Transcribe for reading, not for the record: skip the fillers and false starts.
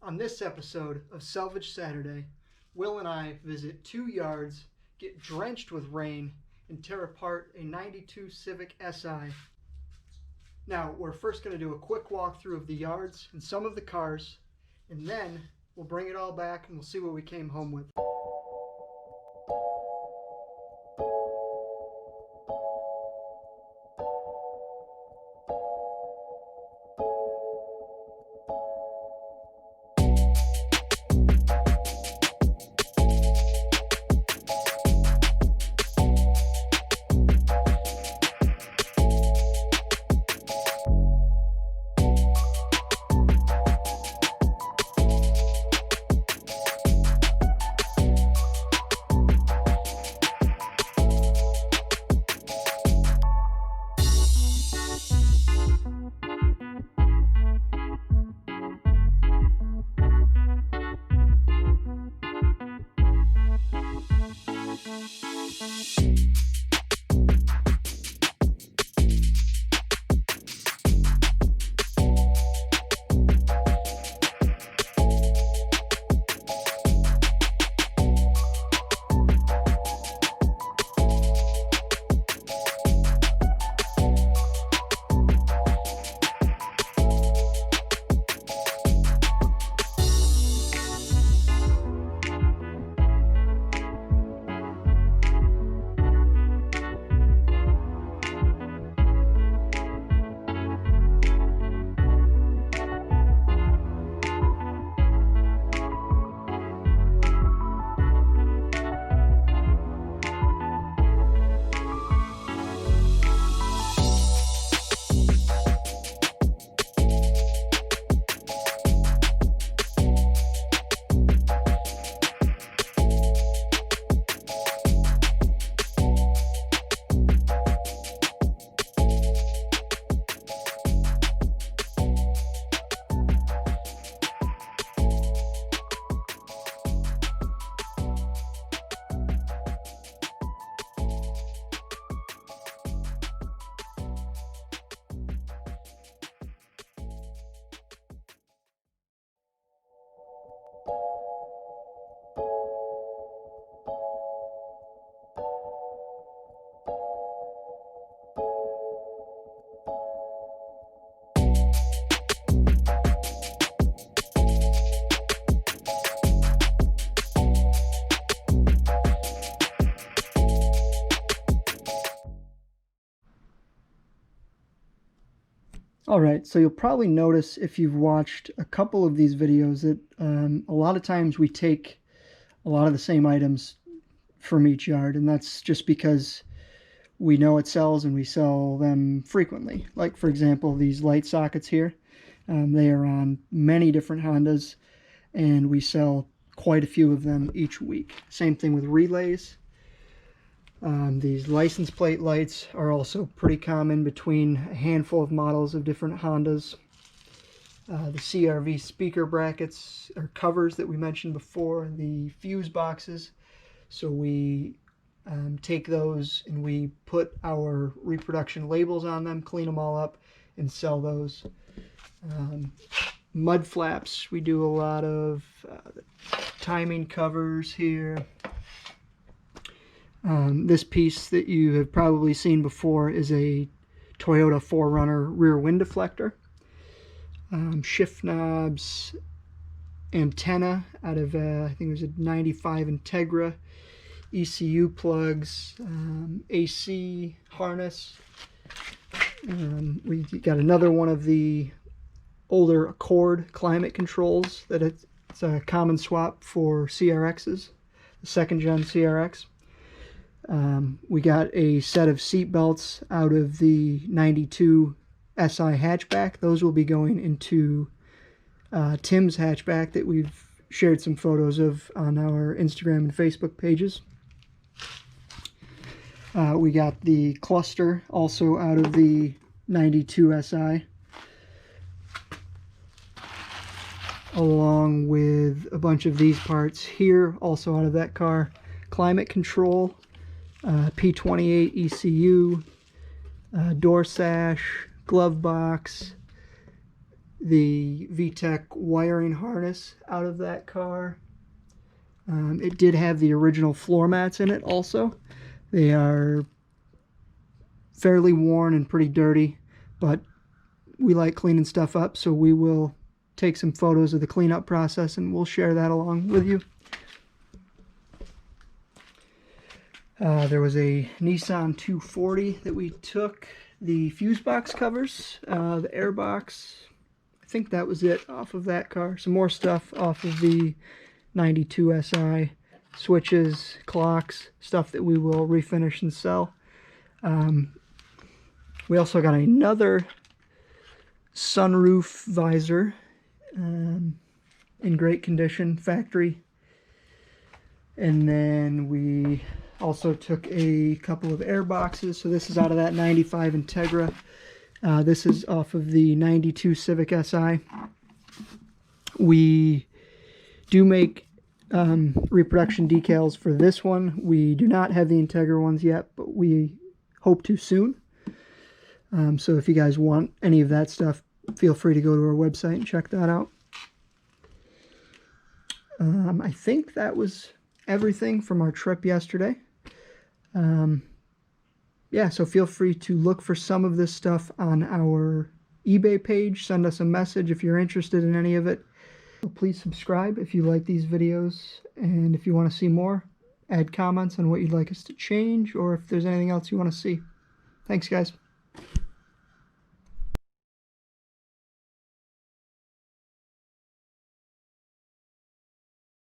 On this episode of Salvage Saturday, Will and I visit 2 yards, get drenched with rain, and tear apart a 92 Civic Si. Now, we're first going to do a quick walkthrough of the yards and some of the cars, and then we'll bring it all back and we'll see what we came home with. Alright, so you'll probably notice if you've watched a couple of these videos that a lot of times we take a lot of the same items from each yard, and that's just because we know it sells and we sell them frequently. Like, for example, these light sockets here. They are on many different Hondas, and we sell quite a few of them each week. Same thing with relays. These license plate lights are also pretty common between a handful of models of different Hondas. The CRV speaker brackets or covers that we mentioned before, the fuse boxes. So we take those and we put our reproduction labels on them, clean them all up, and sell those. Mud flaps, we do a lot of timing covers here. This piece that you have probably seen before is a Toyota 4Runner rear wind deflector. Shift knobs, antenna out of I think it was a 95 Integra, ECU plugs, AC harness. We got another one of the older Accord climate controls that it's a common swap for CRXs, the 2nd gen CRX. We got a set of seat belts out of the 92 SI hatchback. Those will be going into Tim's hatchback that we've shared some photos of on our Instagram and Facebook pages. We got the cluster also out of the 92 SI, along with a bunch of these parts here, also out of that car. Climate control, P28 ECU, door sash, glove box, the VTEC wiring harness out of that car. It did have the original floor mats in it also. They are fairly worn and pretty dirty, but we like cleaning stuff up, so we will take some photos of the cleanup process and we'll share that along with you. There was a Nissan 240 that we took the fuse box covers, the air box. I think that was it off of that car. Some more stuff off of the 92 Si, switches, clocks, stuff that we will refinish and sell. We also got another sunroof visor in great condition, factory. And then we also took a couple of air boxes. So this is out of that 95 Integra. This is off of the 92 Civic Si. We do make reproduction decals for this one. We do not have the Integra ones yet, but we hope to soon. So if you guys want any of that stuff, feel free to go to our website and check that out. I think that was everything from our trip yesterday. Yeah, so feel free to look for some of this stuff on our eBay page. Send us a message if you're interested in any of it. So please subscribe if you like these videos, and if you want to see more, add comments on what you'd like us to change, or if there's anything else you want to see. Thanks, guys.